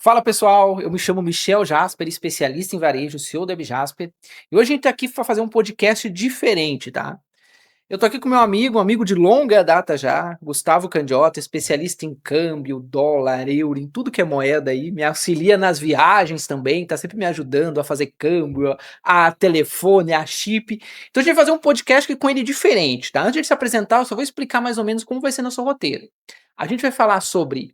Fala pessoal, eu me chamo Michel Jasper, especialista em varejo, CEO da Jasper, e hoje a gente tá aqui para fazer um podcast diferente, tá? Eu tô aqui com meu amigo, um amigo de longa data já, Gustavo Candiota, especialista em câmbio, dólar, euro, em tudo que é moeda aí, me auxilia nas viagens também, tá sempre me ajudando a fazer câmbio, a telefone, a chip. Então a gente vai fazer um podcast aqui com ele diferente, tá? Antes de se apresentar, eu só vou explicar mais ou menos como vai ser nosso roteiro. A gente vai falar sobre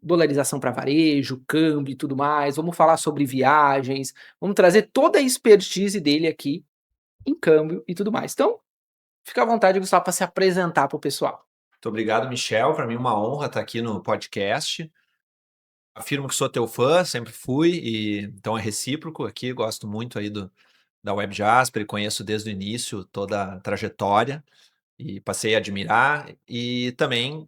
dolarização para varejo, câmbio e tudo mais, vamos falar sobre viagens, vamos trazer toda a expertise dele aqui em câmbio e tudo mais. Então, fica à vontade, Gustavo, para se apresentar para o pessoal. Muito obrigado, Michel. Para mim é uma honra estar aqui no podcast. Afirmo que sou teu fã, sempre fui, e então é recíproco aqui. Gosto muito aí da Web Jasper, conheço desde o início toda a trajetória e passei a admirar. E também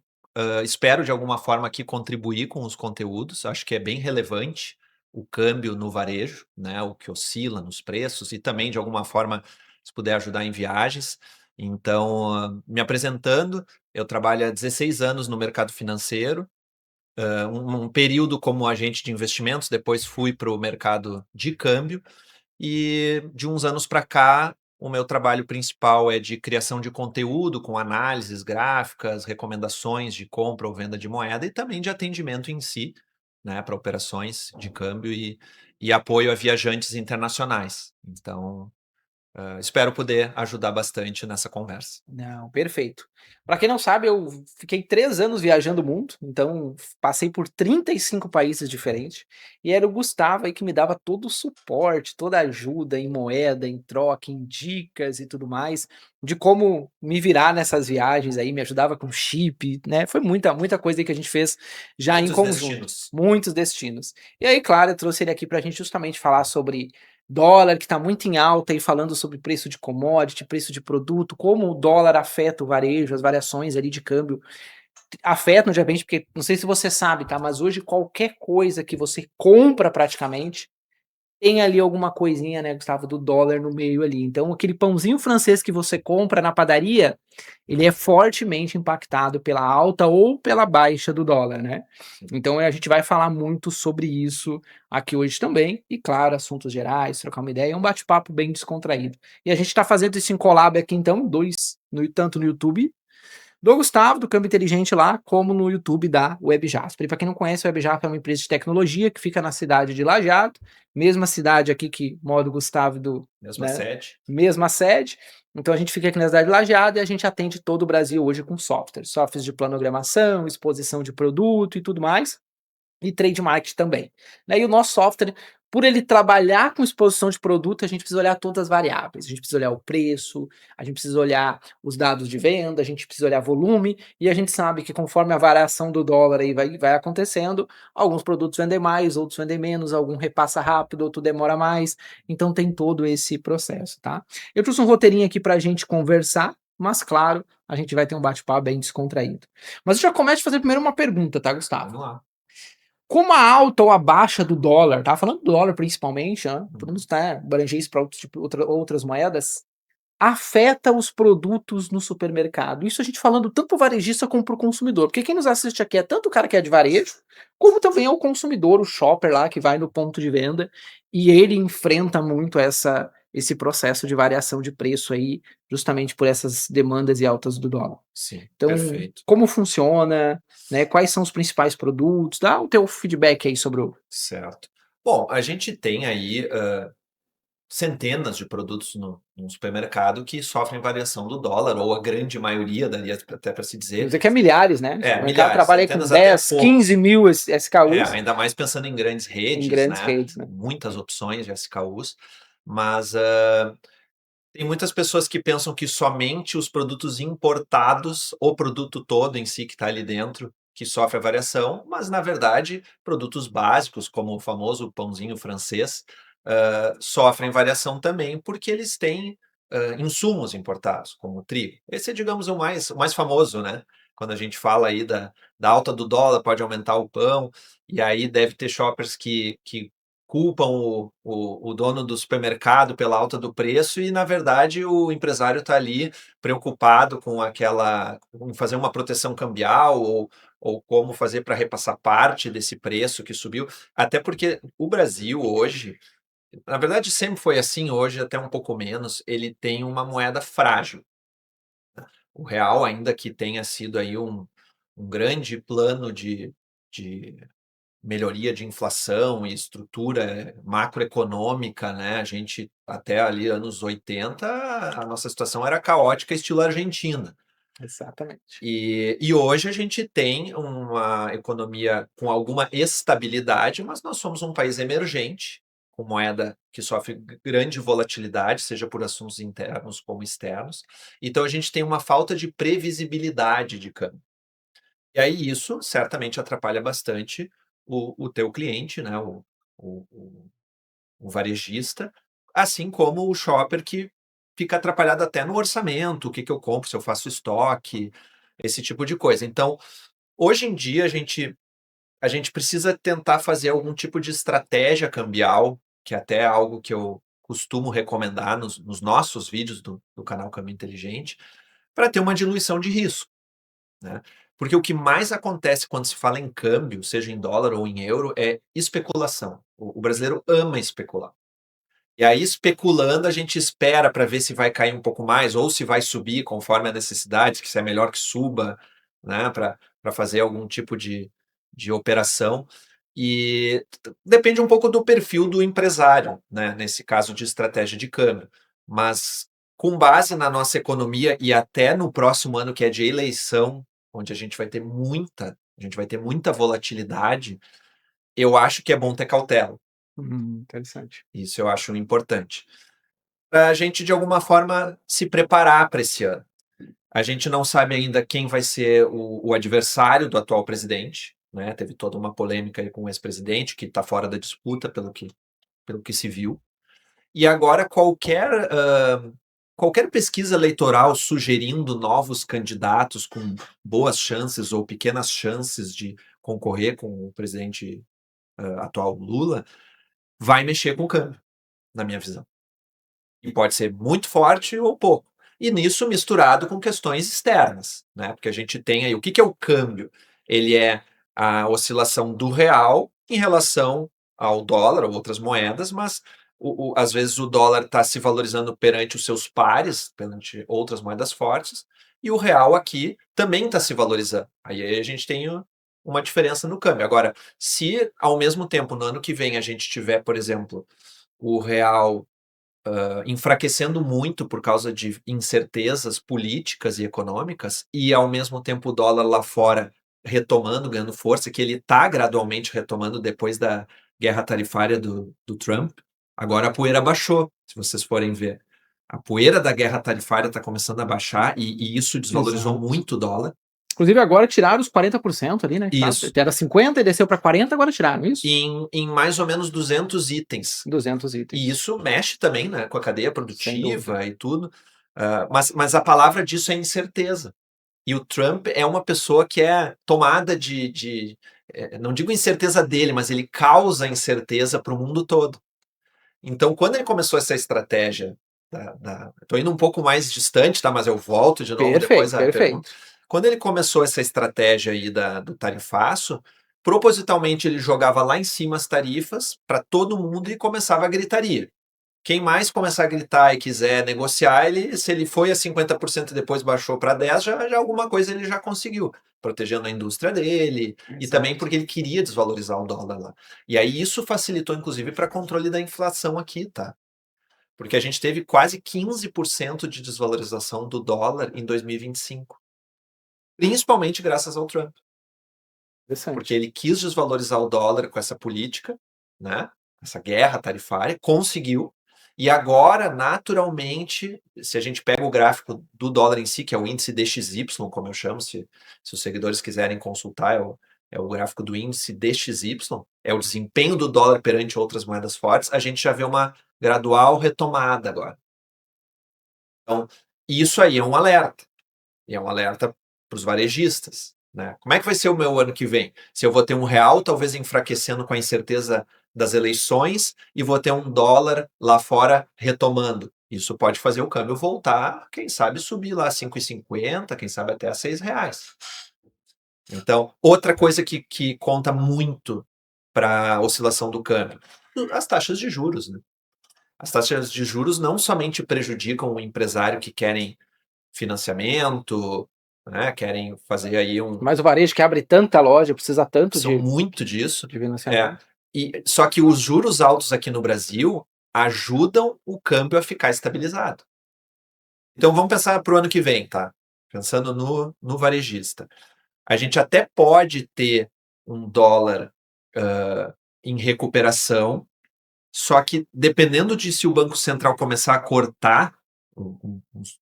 espero de alguma forma aqui contribuir com os conteúdos. Acho que é bem relevante o câmbio no varejo, né? O que oscila nos preços e também de alguma forma se puder ajudar em viagens. Então, me apresentando, eu trabalho há 16 anos no mercado financeiro, um período como agente de investimentos, depois fui para o mercado de câmbio, e de uns anos para cá, o meu trabalho principal é de criação de conteúdo, com análises gráficas, recomendações de compra ou venda de moeda, e também de atendimento em si, né, para operações de câmbio e apoio a viajantes internacionais. Então, espero poder ajudar bastante nessa conversa. Não, perfeito. Para quem não sabe, eu fiquei 3 anos viajando o mundo, então passei por 35 países diferentes, e era o Gustavo aí que me dava todo o suporte, toda a ajuda em moeda, em troca, em dicas e tudo mais, de como me virar nessas viagens aí, me ajudava com chip, né, foi muita coisa aí que a gente fez já em Muitos conjunto, destinos. muitos destinos. E aí, claro, eu trouxe ele aqui para a gente justamente falar sobre dólar que está muito em alta e falando sobre preço de commodity, preço de produto, como o dólar afeta o varejo, as variações ali de câmbio afetam de repente, porque não sei se você sabe, tá? Mas hoje qualquer coisa que você compra praticamente tem ali alguma coisinha, né, Gustavo, do dólar no meio ali. Então, aquele pãozinho francês que você compra na padaria, ele é fortemente impactado pela alta ou pela baixa do dólar, né? Então, a gente vai falar muito sobre isso aqui hoje também. E, claro, assuntos gerais, trocar uma ideia, é um bate-papo bem descontraído. E a gente está fazendo isso em collab aqui, então, tanto no YouTube do Gustavo, do Câmbio Inteligente lá, como no YouTube da Web Jasper. E para quem não conhece, a Web Jasper é uma empresa de tecnologia que fica na cidade de Lajeado, mesma cidade aqui que mora o Gustavo Mesma né, sede. mesma sede. Então a gente fica aqui na cidade de Lajeado e a gente atende todo o Brasil hoje com softwares de planogramação, exposição de produto e tudo mais e trade marketing também. Né, e o nosso software, por ele trabalhar com exposição de produto, a gente precisa olhar todas as variáveis. A gente precisa olhar o preço, a gente precisa olhar os dados de venda, a gente precisa olhar volume, e a gente sabe que conforme a variação do dólar aí vai acontecendo, alguns produtos vendem mais, outros vendem menos, algum repassa rápido, outro demora mais. Então tem todo esse processo, tá? Eu trouxe um roteirinho aqui pra gente conversar, mas claro, a gente vai ter um bate-papo bem descontraído. Mas eu já começo a fazer primeiro uma pergunta, tá, Gustavo? Vamos lá. Como a alta ou a baixa do dólar, tá falando do dólar principalmente, né, podemos, né, abranger isso para outros tipo outras moedas, afeta os produtos no supermercado. Isso a gente falando tanto para o varejista como para o consumidor, porque quem nos assiste aqui é tanto o cara que é de varejo, como também é o consumidor, o shopper lá que vai no ponto de venda, e ele enfrenta muito esse processo de variação de preço aí, justamente por essas demandas e altas do dólar. Sim, Então, perfeito. como funciona, né, quais são os principais produtos? Dá o teu feedback aí sobre o Certo. Bom, a gente tem aí, centenas de produtos no supermercado que sofrem variação do dólar, ou a grande maioria, daria até para se vamos dizer. dizer que é milhares, né, o supermercado Milhares, trabalha aí com centenas até 10, poucos. 15.000 SKUs Ainda mais pensando em grandes em redes, grandes né, redes, né. muitas opções de SKUs, mas, tem muitas pessoas que pensam que somente os produtos importados, o produto todo em si que está ali dentro, que sofre a variação, mas na verdade, produtos básicos, como o famoso pãozinho francês, sofrem variação também, porque eles têm, insumos importados, como o trigo. Esse é, digamos, o mais famoso, né, quando a gente fala aí da alta do dólar, pode aumentar o pão, e aí deve ter shoppers que culpam o dono do supermercado pela alta do preço e, na verdade, o empresário está ali preocupado com aquela em fazer uma proteção cambial ou como fazer para repassar parte desse preço que subiu, até porque o Brasil hoje, na verdade sempre foi assim, hoje até um pouco menos, ele tem uma moeda frágil. O real, ainda que tenha sido aí um grande plano de melhoria de inflação e estrutura macroeconômica, né, a gente até ali anos 80 a nossa situação era caótica estilo Argentina. Exatamente. E hoje a gente tem uma economia com alguma estabilidade, mas nós somos um país emergente, com moeda que sofre grande volatilidade, seja por assuntos internos como externos. Então a gente tem uma falta de previsibilidade de câmbio. E aí isso certamente atrapalha bastante o teu cliente, né, o o o varejista, assim como o shopper que fica atrapalhado até no orçamento, o que que eu compro, se eu faço estoque, esse tipo de coisa. Então, hoje em dia a gente precisa tentar fazer algum tipo de estratégia cambial, que até é algo que eu costumo recomendar nos nossos vídeos do canal Câmbio Inteligente, para ter uma diluição de risco, né. Porque o que mais acontece quando se fala em câmbio, seja em dólar ou em euro, é especulação. O brasileiro ama especular. E aí, especulando, a gente espera para ver se vai cair um pouco mais ou se vai subir conforme a necessidade, que se é melhor que suba, né, para fazer algum tipo de operação. E depende um pouco do perfil do empresário, né, nesse caso de estratégia de câmbio. Mas com base na nossa economia e até no próximo ano que é de eleição, onde a gente vai ter muita volatilidade, eu acho que é bom ter cautela. Interessante. Isso eu acho importante. Para a gente, de alguma forma, se preparar para esse ano. A gente não sabe ainda quem vai ser o adversário do atual presidente, né? Teve toda uma polêmica aí com o ex-presidente, que está fora da disputa, pelo que se viu. E agora, qualquer pesquisa eleitoral sugerindo novos candidatos com boas chances ou pequenas chances de concorrer com o presidente atual Lula, vai mexer com o câmbio, na minha visão. E pode ser muito forte ou pouco. E nisso misturado com questões externas, né? Porque a gente tem aí o que que é o câmbio? Ele é a oscilação do real em relação ao dólar ou outras moedas, mas às vezes o dólar está se valorizando perante os seus pares, perante outras moedas fortes, e o real aqui também está se valorizando. Aí a gente tem uma diferença no câmbio. Agora, se ao mesmo tempo, no ano que vem, a gente tiver, por exemplo, o real enfraquecendo muito por causa de incertezas políticas e econômicas, e ao mesmo tempo o dólar lá fora retomando, ganhando força, que ele está gradualmente retomando depois da guerra tarifária do Trump. Agora a poeira baixou, se vocês forem ver. A poeira da guerra tarifária está começando a baixar e isso desvalorizou Exato. muito o dólar. Inclusive agora tiraram os 40% ali, né, que tava Isso. era 50 e desceu para 40, agora tiraram, isso? Em mais ou menos 200 itens. 200 E itens. isso mexe também, né, com a cadeia Sem dúvida. produtiva e tudo, mas a palavra disso é incerteza. E o Trump é uma pessoa que é tomada não digo incerteza dele, mas ele causa incerteza para o mundo todo. Então, quando ele começou essa estratégia tô indo um pouco mais distante, tá, mas eu volto de novo depois Perfeito, à pergunta. perfeito. Quando ele começou essa estratégia aí do tarifaço, propositalmente ele jogava lá em cima as tarifas para todo mundo e começava a gritaria. Quem mais começar a gritar e quiser negociar, se ele foi a 50% e depois baixou para 10, já alguma coisa ele já conseguiu, protegendo a indústria dele e também Exato. porque ele queria desvalorizar o dólar lá. E aí isso facilitou inclusive para controle da inflação aqui, tá? Porque a gente teve quase 15% de desvalorização do dólar em 2025, principalmente graças ao Trump, porque Interessante. ele quis desvalorizar o dólar com essa política, né, essa guerra tarifária, conseguiu, e agora, naturalmente, se a gente pega o gráfico do dólar em si, que é o índice DXY, como eu chamo, se os seguidores quiserem consultar, é o gráfico do índice DXY, é o desempenho do dólar perante outras moedas fortes, a gente já vê uma gradual retomada agora. Então, isso aí é um alerta. E é um alerta para os varejistas, né. Como é que vai ser o meu ano que vem? Se eu vou ter um real talvez enfraquecendo com a incerteza das eleições e vou ter um dólar lá fora retomando. Isso pode fazer o câmbio voltar, quem sabe subir lá 5,50, quem sabe até a R$ 6. Então, outra coisa que conta muito para a oscilação do câmbio, as taxas de juros, né? As taxas de juros não somente prejudicam o empresário que querem financiamento, né, querem fazer aí Mas o varejo que abre tanta loja, precisa tanto são muito disso, de financiamento. só que os juros altos aqui no Brasil ajudam o câmbio a ficar estabilizado. Então vamos pensar para o ano que vem, tá? Pensando no varejista. A gente até pode ter um dólar em recuperação, só que dependendo de se o Banco Central começar a cortar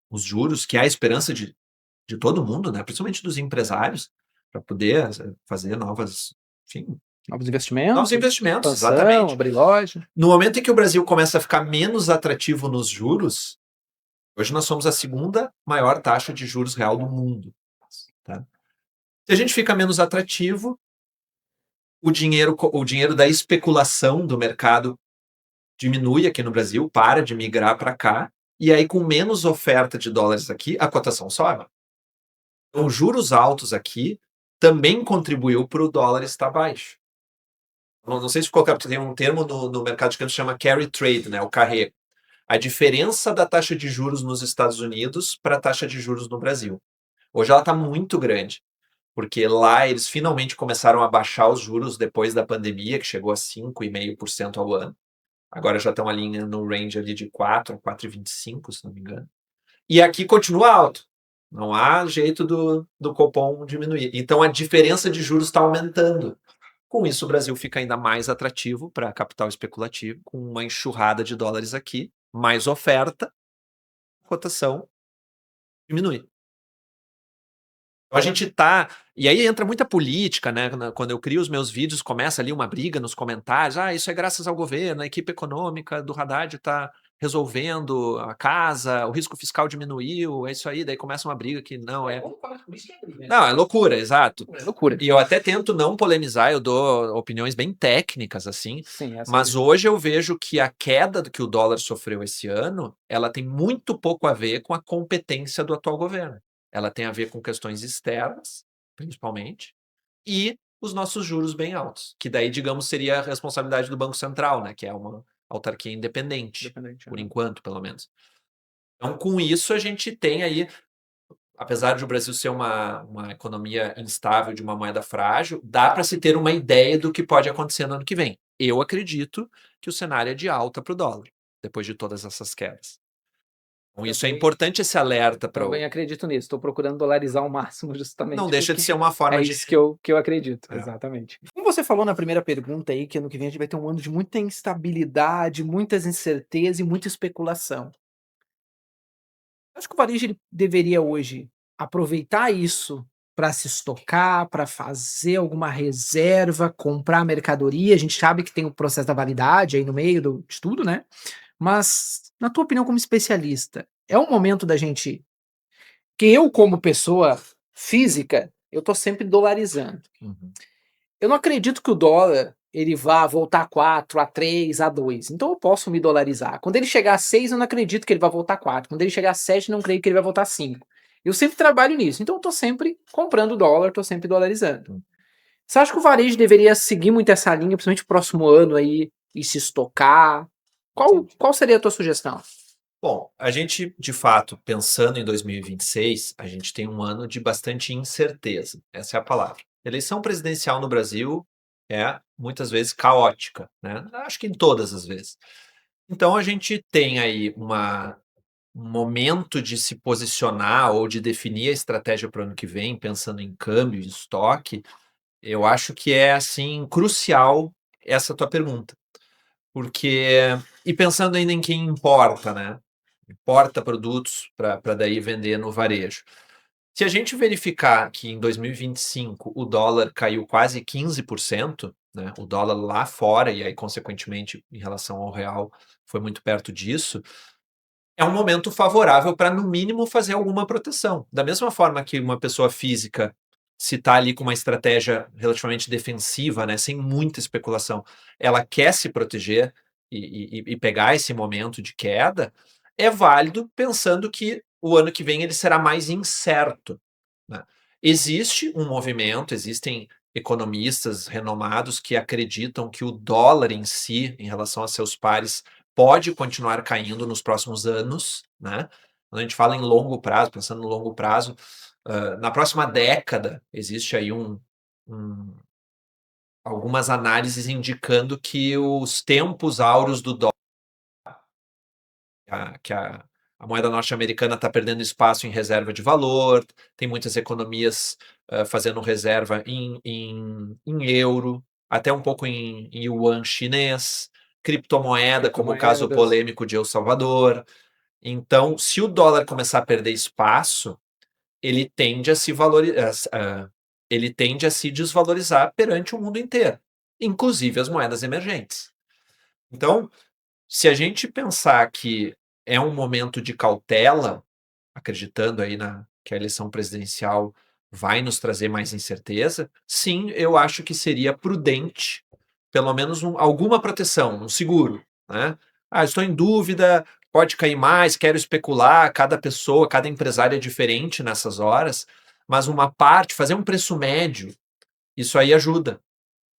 os juros, que é a esperança de todo mundo, né? Principalmente dos empresários, para poder fazer enfim, novos investimentos, Expansão, exatamente. abrir loja. No momento em que o Brasil começa a ficar menos atrativo nos juros, hoje nós somos a segunda maior taxa de juros real do mundo. Tá? Se a gente fica menos atrativo, o dinheiro da especulação do mercado diminui aqui no Brasil, para de migrar para cá, e aí com menos oferta de dólares aqui, a cotação sobe. Então, juros altos aqui também contribuiu para o dólar estar baixo. Não sei se colocar, porque tem um termo no mercado de câmbio que chama carry trade, né, o carrego. A diferença da taxa de juros nos Estados Unidos para a taxa de juros no Brasil. Hoje ela está muito grande, porque lá eles finalmente começaram a baixar os juros depois da pandemia, que chegou a 5,5% ao ano. Agora já estão ali no range ali de 4 a 4,25, se não me engano. E aqui continua alto. Não há jeito do Copom diminuir. Então a diferença de juros está aumentando. Com isso, o Brasil fica ainda mais atrativo para capital especulativo, com uma enxurrada de dólares aqui, mais oferta, a cotação diminui. Então a gente tá. E aí entra muita política, né? Quando eu crio os meus vídeos, começa ali uma briga nos comentários. Ah, isso é graças ao governo, a equipe econômica do Haddad está resolvendo a casa, o risco fiscal diminuiu, é isso aí. Daí começa uma briga que não é. Não, é loucura, exato. É loucura. E eu até tento não polemizar, eu dou opiniões bem técnicas, assim. Sim, Mas hoje eu vejo que a queda que o dólar sofreu esse ano, ela tem muito pouco a ver com a competência do atual governo. Ela tem a ver com questões externas, principalmente, e os nossos juros bem altos, que daí, digamos, seria a responsabilidade do Banco Central, né, que é uma autarquia independente, por enquanto, pelo menos. Então, com isso, a gente tem aí, apesar de o Brasil ser uma economia instável, de uma moeda frágil, dá para se ter uma ideia do que pode acontecer no ano que vem. Eu acredito que o cenário é de alta para o dólar, depois de todas essas quedas. Então, isso é importante, esse alerta para Também acredito nisso. Estou procurando dolarizar ao máximo, justamente. Não deixa de ser uma forma é de. isso que eu acredito, exatamente. Como você falou na primeira pergunta aí, que ano que vem a gente vai ter um ano de muita instabilidade, muitas incertezas e muita especulação. Acho que o varejo ele deveria hoje aproveitar isso para se estocar, para fazer alguma reserva, comprar mercadoria. A gente sabe que tem o processo da validade aí no meio de tudo, né? Mas, na tua opinião como especialista, é um momento da gente que eu como pessoa física, eu tô sempre dolarizando. Uhum. Eu não acredito que o dólar ele vá voltar a 4, a 3, a 2. Então eu posso me dolarizar. Quando ele chegar a 6, eu não acredito que ele vai voltar a 4. Quando ele chegar a 7, eu não creio que ele vai voltar a 5. Eu sempre trabalho nisso. Então eu tô sempre comprando dólar, tô sempre dolarizando. Você acha que o varejo deveria seguir muito essa linha, principalmente no próximo ano aí, e se estocar? Qual seria a tua sugestão? Bom, a gente, de fato, pensando em 2026, a gente tem um ano de bastante incerteza. Essa é a palavra. Eleição presidencial no Brasil é muitas vezes caótica, né? Acho que em todas as vezes. Então a gente tem aí um momento de se posicionar ou de definir a estratégia para o ano que vem, pensando em câmbio, em estoque. Eu acho que é assim crucial essa tua pergunta, porque e pensando ainda em quem importa, né? Importa produtos para daí vender no varejo. Se a gente verificar que em 2025 o dólar caiu quase 15%, né, o dólar lá fora, e aí, consequentemente, em relação ao real, foi muito perto disso, é um momento favorável para, no mínimo, fazer alguma proteção. Da mesma forma que uma pessoa física, se está ali com uma estratégia relativamente defensiva, né, sem muita especulação, ela quer se proteger e pegar esse momento de queda, é válido pensando que o ano que vem ele será mais incerto, né? Existe um movimento, existem economistas renomados que acreditam que o dólar em si, em relação a seus pares, pode continuar caindo nos próximos anos, né. Quando a gente fala em longo prazo, pensando no longo prazo, na próxima década, existe aí um algumas análises indicando que os tempos áureos do dólar, que a moeda norte-americana está perdendo espaço em reserva de valor, tem muitas economias, fazendo reserva em euro, até um pouco em yuan chinês, criptomoeda, como o caso Criptomoedas. polêmico de El Salvador. Então, se o dólar começar a perder espaço, ele tende a se ele tende a se desvalorizar perante o mundo inteiro, inclusive as moedas emergentes. Então, se a gente pensar que é um momento de cautela, acreditando aí na que a eleição presidencial vai nos trazer mais incerteza, sim, eu acho que seria prudente, pelo menos alguma proteção, um seguro, né. "Ah, estou em dúvida, pode cair mais, quero especular", cada pessoa, cada empresário é diferente nessas horas, mas uma parte, fazer um preço médio, isso aí ajuda.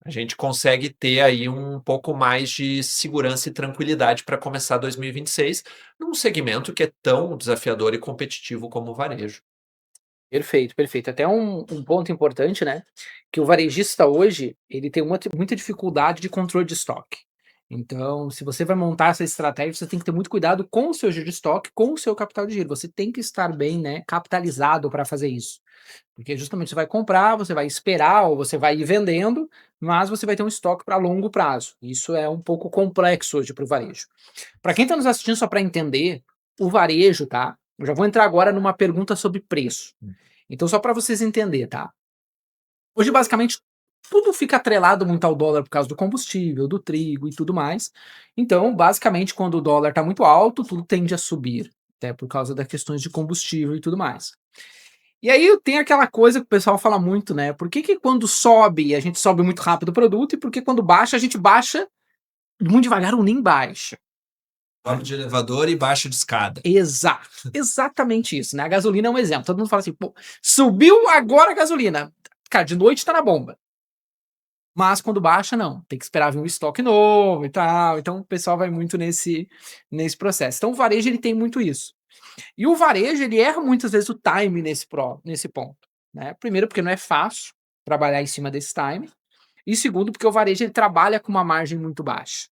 A gente consegue ter aí um pouco mais de segurança e tranquilidade para começar 2026, num segmento que é tão desafiador e competitivo como o varejo. Perfeito, perfeito. Até um ponto importante, né, que o varejista hoje, ele tem muita dificuldade de controle de estoque. Então, se você vai montar essa estratégia, você tem que ter muito cuidado com o seu giro de estoque, com o seu capital de giro. Você tem que estar bem, né, capitalizado para fazer isso. Porque justamente você vai comprar, você vai esperar ou você vai ir vendendo, mas você vai ter um estoque para longo prazo. Isso é um pouco complexo hoje para o varejo. Para quem está nos assistindo, só para entender, o varejo, tá? Eu já vou entrar agora numa pergunta sobre preço. Então, só para vocês entenderem, tá? Hoje, basicamente, tudo fica atrelado muito ao dólar por causa do combustível, do trigo e tudo mais. Então, basicamente, quando o dólar está muito alto, tudo tende a subir, até por causa das questões de combustível e tudo mais. E aí tem aquela coisa que o pessoal fala muito, né? Por que que quando sobe, a gente sobe muito rápido o produto e por que quando baixa, a gente baixa muito devagar ou nem baixa? Sobe de elevador e baixa de escada. Exato, exatamente isso, né? A gasolina é um exemplo. Todo mundo fala assim, pô, subiu agora a gasolina. Cara, de noite tá na bomba. Mas quando baixa, não. Tem que esperar vir um estoque novo e tal. Então o pessoal vai muito nesse processo. Então o varejo ele tem muito isso. E o varejo ele erra muitas vezes o time nesse ponto, né? Primeiro porque não é fácil trabalhar em cima desse time. E segundo porque o varejo ele trabalha com uma margem muito baixa.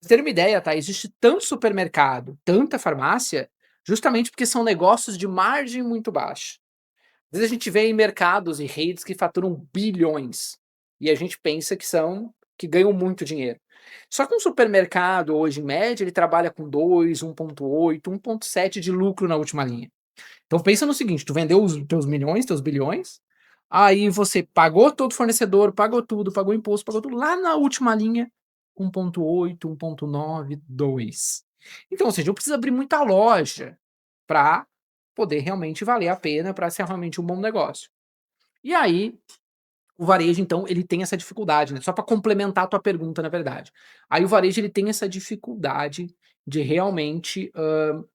Pra você ter uma ideia, tá? Existe tanto supermercado, tanta farmácia, justamente porque são negócios de margem muito baixa. Às vezes a gente vê em mercados e redes que faturam bilhões e a gente pensa que ganham muito dinheiro. Só que um supermercado hoje, em média, ele trabalha com 2, 1,8, 1,7 de lucro na última linha. Então pensa no seguinte, tu vendeu os teus milhões, teus bilhões, aí você pagou todo fornecedor, pagou tudo, pagou imposto, pagou tudo, lá na última linha, 1,8, 1,9, 2. Então, ou seja, eu preciso abrir muita loja para poder realmente valer a pena, para ser realmente um bom negócio. E aí, o varejo, então, ele tem essa dificuldade, né? Só para complementar a tua pergunta, na verdade. Aí o varejo ele tem essa dificuldade de realmente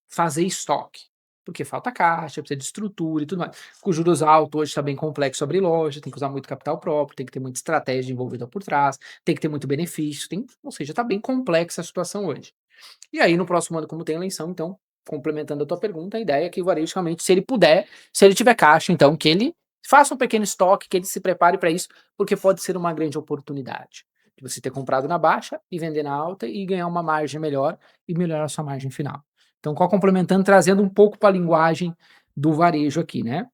fazer estoque. Porque falta caixa, precisa de estrutura e tudo mais. Com juros altos, hoje está bem complexo abrir loja, tem que usar muito capital próprio, tem que ter muita estratégia envolvida por trás, tem que ter muito benefício, ou seja, está bem complexa a situação hoje. E aí, no próximo ano, como tem eleição, então, complementando a tua pergunta, a ideia é que o varejo realmente, se ele puder, se ele tiver caixa, então, que ele faça um pequeno estoque, que ele se prepare para isso, porque pode ser uma grande oportunidade. De você ter comprado na baixa e vender na alta e ganhar uma margem melhor e melhorar a sua margem final. Então, complementando, trazendo um pouco para a linguagem do varejo aqui, né?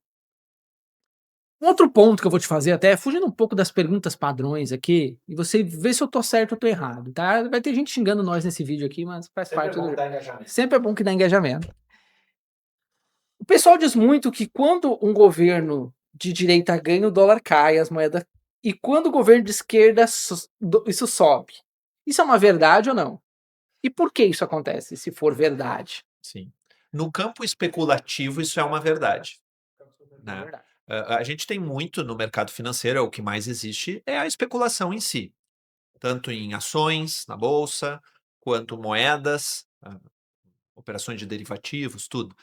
Um outro ponto que eu vou te fazer até, fugindo um pouco das perguntas padrões aqui, e você vê se eu tô certo ou tô errado, tá? Vai ter gente xingando nós nesse vídeo aqui, mas faz Sempre é parte do bom jogo. dar engajamento. Sempre é bom que dá engajamento. O pessoal diz muito que quando um governo de direita ganha, o dólar cai, as moedas. E quando o governo de esquerda, isso sobe. Isso é uma verdade ou não? E por que isso acontece, se for verdade? Sim. No campo especulativo, isso é uma verdade, É né. verdade. A gente tem muito no mercado financeiro, é o que mais existe, é a especulação em si, tanto em ações, na bolsa, quanto moedas, operações de derivativos, tudo.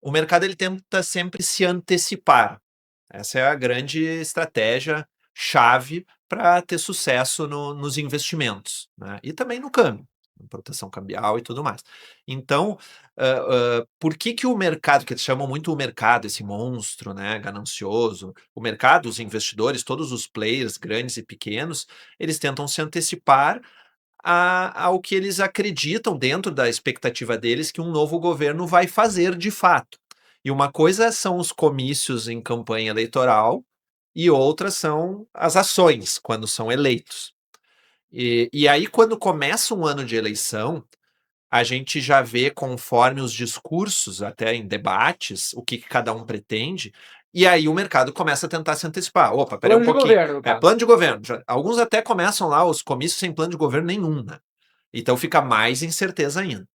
O mercado ele tenta sempre se antecipar. Essa é a grande estratégia chave para ter sucesso nos investimentos, né, e também no câmbio, proteção cambial e tudo mais. Então, por que que o mercado, que eles chamam muito o mercado, esse monstro, né, ganancioso, o mercado, os investidores, todos os players grandes e pequenos, eles tentam se antecipar ao que eles acreditam dentro da expectativa deles que um novo governo vai fazer de fato. E uma coisa são os comícios em campanha eleitoral e outras são as ações, quando são eleitos. E aí, quando começa um ano de eleição, a gente já vê, conforme os discursos, até em debates, o que cada um pretende, e aí o mercado começa a tentar se antecipar. Opa, peraí um Plano de pouquinho. governo, no caso. Plano de governo. Alguns até começam lá os comícios sem plano de governo nenhum, né? Então fica mais incerteza ainda.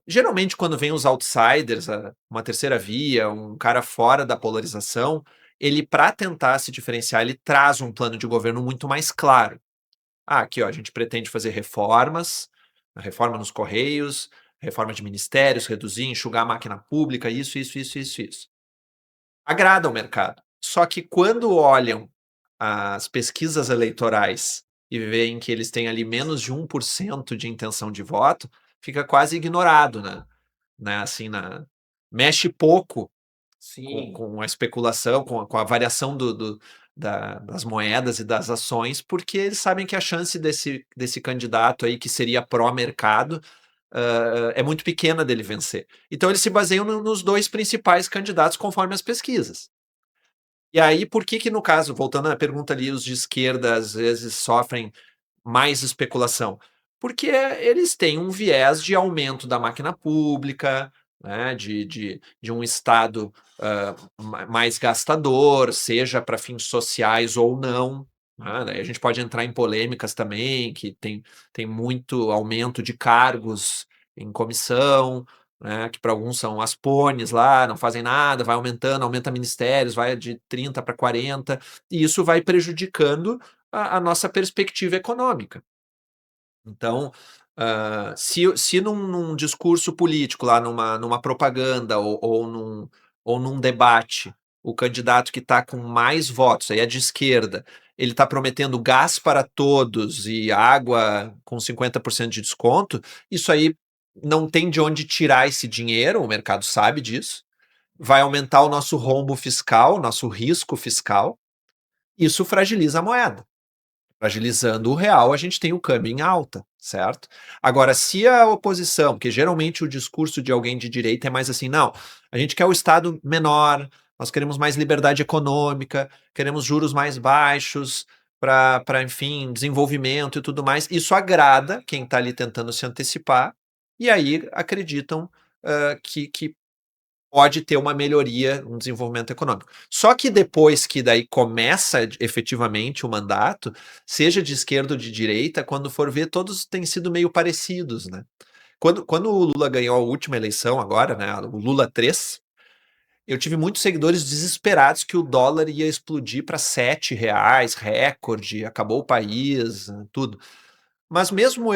Geralmente, quando vem os outsiders, uma terceira via, um cara fora da polarização, ele, para tentar se diferenciar, ele traz um plano de governo muito mais claro. Aqui, ó, a gente pretende fazer reformas, a reforma nos Correios, reforma de ministérios, reduzir, enxugar a máquina pública, isso. Agrada ao mercado. Só que quando olham as pesquisas eleitorais e veem que eles têm ali menos de 1% de intenção de voto, fica quase ignorado, né, assim, mexe pouco Sim. com a especulação, com a variação das moedas e das ações, porque eles sabem que a chance desse candidato aí, que seria pró-mercado, é muito pequena dele vencer. Então eles se baseiam nos dois principais candidatos conforme as pesquisas. E aí, por que que no caso, voltando à pergunta ali, os de esquerda às vezes sofrem mais especulação? Porque eles têm um viés de aumento da máquina pública, né, de um Estado mais gastador, seja para fins sociais ou não. Né? Daí a gente pode entrar em polêmicas também, que tem muito aumento de cargos em comissão, né, que para alguns são as pones lá, não fazem nada, vai aumentando, aumenta ministérios, vai de 30 para 40, e isso vai prejudicando a nossa perspectiva econômica. Então, se num discurso político, lá numa propaganda ou num debate, o candidato que está com mais votos, aí é de esquerda, ele está prometendo gás para todos e água com 50% de desconto, isso aí não tem de onde tirar esse dinheiro, o mercado sabe disso, vai aumentar o nosso rombo fiscal, nosso risco fiscal, isso fragiliza a moeda. Fragilizando o real, a gente tem o câmbio em alta, certo? Agora, se a oposição, porque geralmente o discurso de alguém de direita é mais assim, não, a gente quer o Estado menor, nós queremos mais liberdade econômica, queremos juros mais baixos para, enfim, desenvolvimento e tudo mais. Isso agrada quem está ali tentando se antecipar, e aí acreditam que pode ter uma melhoria, um desenvolvimento econômico. Só que depois que daí começa efetivamente o mandato, seja de esquerda ou de direita, quando for ver, todos têm sido meio parecidos, né? Quando o Lula ganhou a última eleição agora, né, o Lula 3, eu tive muitos seguidores desesperados que o dólar ia explodir para R$ 7, recorde, acabou o país, tudo. Mas mesmo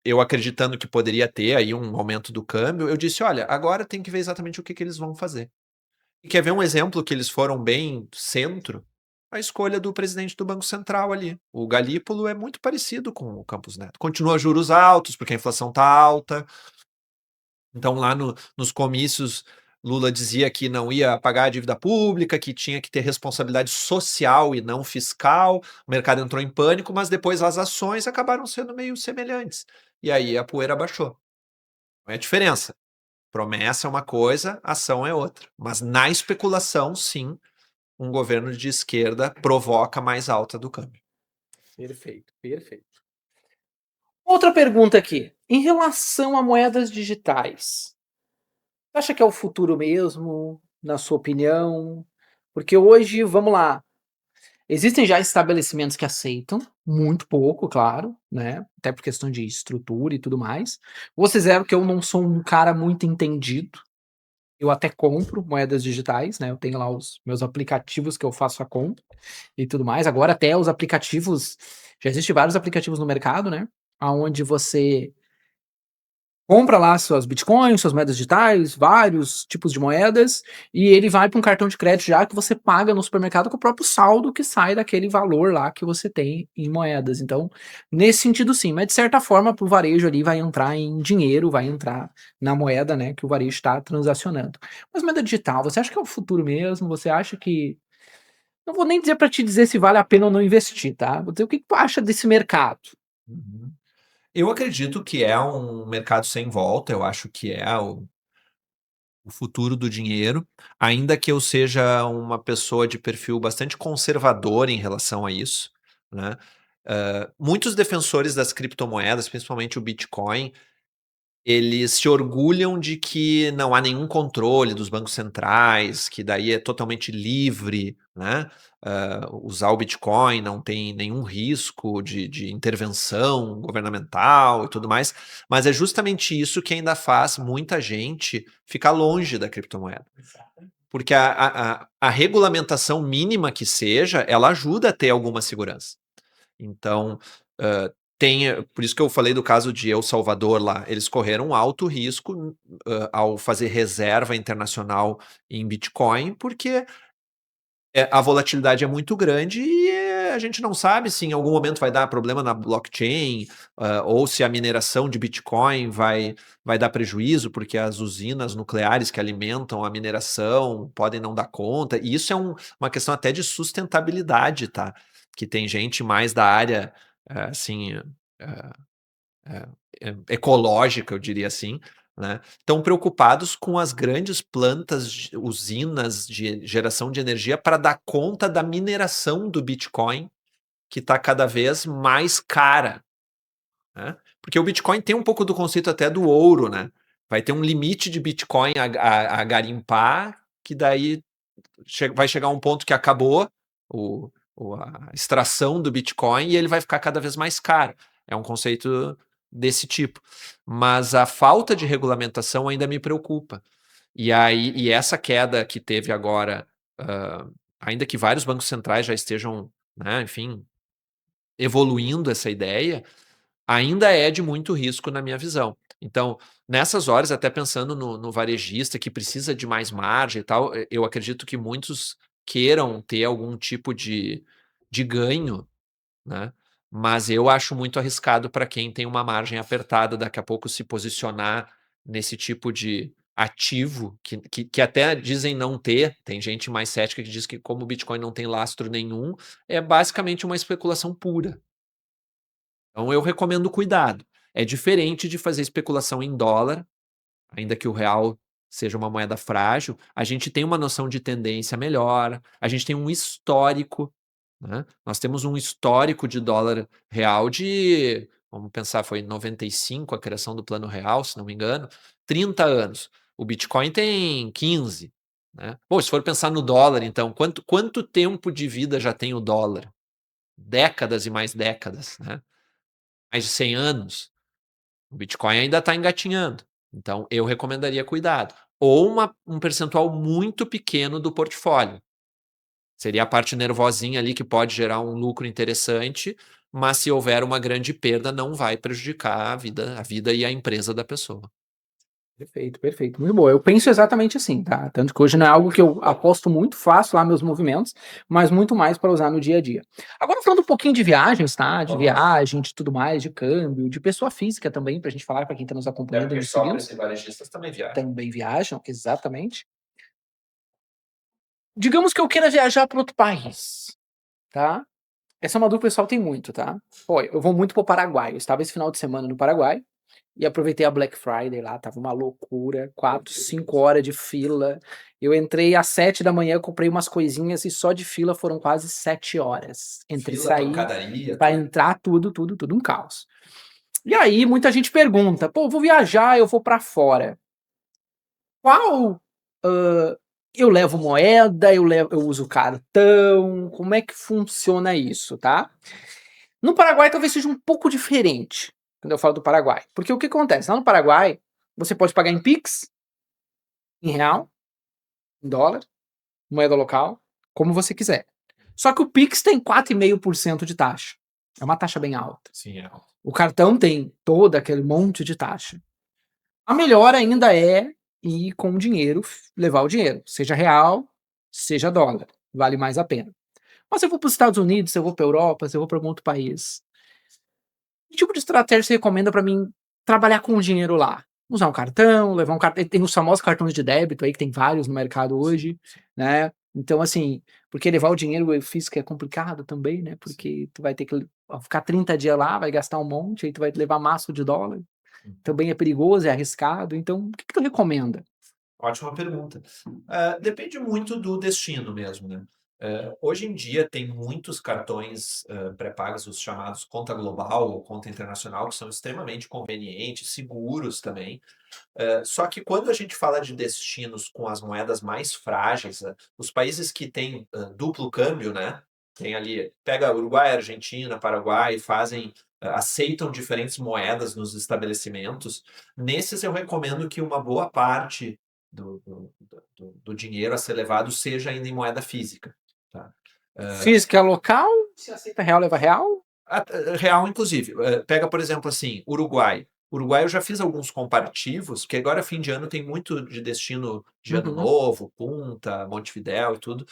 eu acreditando que poderia ter aí um aumento do câmbio, eu disse: "Olha, agora tem que ver exatamente o que que eles vão fazer". E quer ver um exemplo que eles foram bem centro? A escolha do presidente do Banco Central ali. O Galípolo é muito parecido com o Campos Neto. Continua juros altos, porque a inflação está alta. Então lá nos comícios, Lula dizia que não ia pagar a dívida pública, que tinha que ter responsabilidade social e não fiscal. O mercado entrou em pânico, mas depois as ações acabaram sendo meio semelhantes. E aí a poeira baixou. Não é a diferença. Promessa é uma coisa, ação é outra. Mas na especulação, sim, um governo de esquerda provoca mais alta do câmbio. Perfeito, perfeito. Outra pergunta aqui, em relação a moedas digitais, você acha que é o futuro mesmo, na sua opinião? Porque hoje, vamos lá, existem já estabelecimentos que aceitam, muito pouco, claro, né, até por questão de estrutura e tudo mais. Vou ser sincero que eu não sou um cara muito entendido, eu até compro moedas digitais, né, eu tenho lá os meus aplicativos que eu faço a compra e tudo mais. Agora até os aplicativos já existe vários aplicativos no mercado, né, aonde você compra lá suas bitcoins, suas moedas digitais, vários tipos de moedas, e ele vai para um cartão de crédito já que você paga no supermercado com o próprio saldo que sai daquele valor lá que você tem em moedas. Então, nesse sentido sim, mas de certa forma para o varejo ali vai entrar em dinheiro, vai entrar na moeda, né, que o varejo está transacionando. Mas moeda digital, você acha que é o futuro mesmo? Você acha que não vou nem dizer para te dizer se vale a pena ou não investir, tá? Vou dizer o que que tu acha desse mercado? Uhum. Eu acredito que é um mercado sem volta, eu acho que é o futuro do dinheiro, ainda que eu seja uma pessoa de perfil bastante conservador em relação a isso, né. Muitos defensores das criptomoedas, principalmente o Bitcoin, eles se orgulham de que não há nenhum controle dos bancos centrais, que daí é totalmente livre, né, usar o Bitcoin não tem nenhum risco de intervenção governamental e tudo mais, mas é justamente isso que ainda faz muita gente ficar longe da criptomoeda. Porque a regulamentação mínima que seja, ela ajuda a ter alguma segurança. Então, por isso que eu falei do caso de El Salvador lá, eles correram um alto risco, ao fazer reserva internacional em Bitcoin, porque, a volatilidade é muito grande e, a gente não sabe se em algum momento vai dar problema na blockchain, ou se a mineração de Bitcoin vai dar prejuízo, porque as usinas nucleares que alimentam a mineração podem não dar conta, e isso é uma questão até de sustentabilidade, tá, que tem gente mais da área, assim, eh ecológica, eu diria assim, né, estão preocupados com as grandes usinas de geração de energia para dar conta da mineração do Bitcoin, que está cada vez mais cara, né. Porque o Bitcoin tem um pouco do conceito até do ouro, né, vai ter um limite de Bitcoin a garimpar, que daí vai chegar um ponto que acabou a extração do Bitcoin e ele vai ficar cada vez mais caro. É um conceito desse tipo. Mas a falta de regulamentação ainda me preocupa. E essa queda que teve agora, ainda que vários bancos centrais já estejam, né, enfim, evoluindo essa ideia, ainda é de muito risco na minha visão. Então, nessas horas, até pensando no varejista que precisa de mais margem e tal, eu acredito que muitos queiram ter algum tipo de ganho, né, mas eu acho muito arriscado para quem tem uma margem apertada, daqui a pouco se posicionar nesse tipo de ativo que até dizem não ter, tem gente mais cética que diz que como o Bitcoin não tem lastro nenhum, é basicamente uma especulação pura. Então eu recomendo cuidado. É diferente de fazer especulação em dólar, ainda que o real seja uma moeda frágil, a gente tem uma noção de tendência melhor, a gente tem um histórico, né, nós temos um histórico de dólar real de, vamos pensar, foi em 95 a criação do Plano Real, se não me engano, 30 anos. O Bitcoin tem 15, né. Pô, se for pensar no dólar então, quanto tempo de vida já tem o dólar? Décadas e mais décadas, né. Mais de 100 anos, o Bitcoin ainda está engatinhando. Então, eu recomendaria cuidado. Ou um percentual muito pequeno do portfólio. Seria a parte nervosinha ali que pode gerar um lucro interessante, mas se houver uma grande perda, não vai prejudicar a vida e a empresa da pessoa. Perfeito, perfeito. Muito boa. Eu penso exatamente assim, tá? Tanto que hoje não é algo que eu aposto muito, faço lá meus movimentos, mas muito mais para usar no dia a dia. Agora falando um pouquinho de viagens, tá? De viagem, de tudo mais, de câmbio, de pessoa física também, para a gente falar para quem está nos acompanhando e nos seguindo. E varejistas também viajam. Também viajam, exatamente. Digamos que eu queira viajar para outro país, tá? Essa é uma dúvida que o pessoal tem muito, tá? Olha, eu vou muito para o Paraguai. Eu estava esse final de semana no Paraguai. E aproveitei a Black Friday lá, tava uma loucura, 4, 5 horas de fila. Eu entrei às 7 da manhã, comprei umas coisinhas e só de fila foram quase 7 horas. Entre Fila, sair, pancadaria, pra tudo. entrar, tudo um caos. E aí muita gente pergunta: "Pô, eu vou viajar, eu vou pra fora. Qual, eu levo moeda, eu uso cartão, como é que funciona isso?", tá? No Paraguai talvez seja um pouco diferente, quando eu falo do Paraguai, porque o que acontece? Lá no Paraguai, você pode pagar em Pix, em real, em dólar, moeda local, como você quiser. Só que o Pix tem 4,5% de taxa. É uma taxa bem alta. Sim, é. O cartão tem todo aquele monte de taxa. A melhor ainda é ir com o dinheiro, levar o dinheiro, seja real, seja dólar, vale mais a pena. Mas se eu vou para os Estados Unidos, se eu vou para a Europa, se eu vou para algum outro país, que tipo de estratégia você recomenda para mim trabalhar com o dinheiro lá? Usar um cartão, levar um cartão, tem os famosos cartões de débito aí que tem vários no mercado hoje, Sim. né. Então assim, porque levar o dinheiro físico é complicado também, né, Sim. porque tu vai ter que ficar 30 dias lá, vai gastar um monte, aí tu vai levar maço de dólar, Uhum. também é perigoso, é arriscado, então o que que tu recomenda? Ótima pergunta. Depende muito do destino mesmo, né. Hoje em dia tem muitos cartões, pré-pagos, os chamados conta global ou conta internacional, que são extremamente convenientes, seguros também. Só que quando a gente fala de destinos com as moedas mais frágeis, os países que têm, duplo câmbio, né, tem ali pega Uruguai, Argentina, Paraguai, fazem aceitam diferentes moedas nos estabelecimentos. Nesses eu recomendo que uma boa parte do dinheiro a ser levado seja ainda em moeda física, tá. Física local, se aceita real, leva real? Real inclusive. Pega, por exemplo, assim, Uruguai. Uruguai eu já fiz alguns comparativos, que agora fim de ano tem muito de destino de ano Uhum. novo, Punta, Montevidéu e tudo.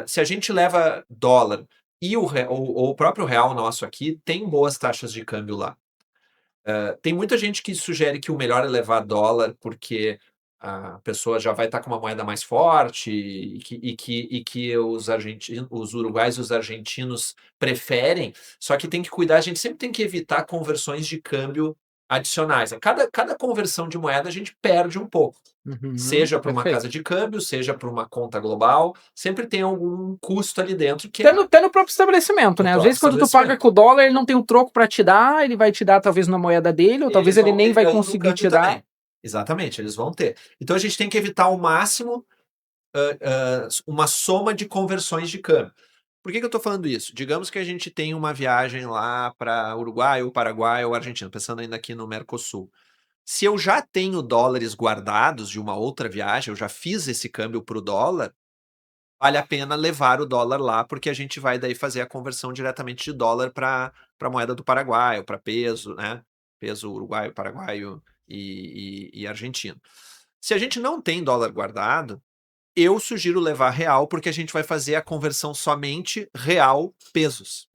Se a gente leva dólar e o próprio real nosso aqui, tem boas taxas de câmbio lá. Tem muita gente que sugere que o melhor é levar dólar, porque a pessoa já vai estar com uma moeda mais forte e que os uruguaios e os argentinos preferem, só que tem que cuidar, a gente sempre tem que evitar conversões de câmbio adicionais. A cada conversão de moeda a gente perde um pouco, Uhum, seja para uma casa perfeito. de câmbio, seja para uma conta global, sempre tem algum custo ali dentro que Até é no próprio estabelecimento, no né, às próprio vezes quando tu paga estabelecimento. com o dólar ele não tem o troco pra te dar, ele vai te dar talvez na moeda dele ou talvez Eles ele vão nem ter vai ganho no conseguir câmbio te dar. também. Exatamente, eles vão ter. Então a gente tem que evitar ao máximo, uma soma de conversões de câmbio. Por que que eu estou falando isso? Digamos que a gente tem uma viagem lá para Uruguai ou Paraguai ou Argentina, pensando ainda aqui no Mercosul. Se eu já tenho dólares guardados de uma outra viagem, eu já fiz esse câmbio para o dólar, vale a pena levar o dólar lá, porque a gente vai daí fazer a conversão diretamente de dólar para a moeda do Paraguai, ou para peso, né? Peso uruguaio, paraguaio e argentino. Se a gente não tem dólar guardado, eu sugiro levar real, porque a gente vai fazer a conversão somente real pesos.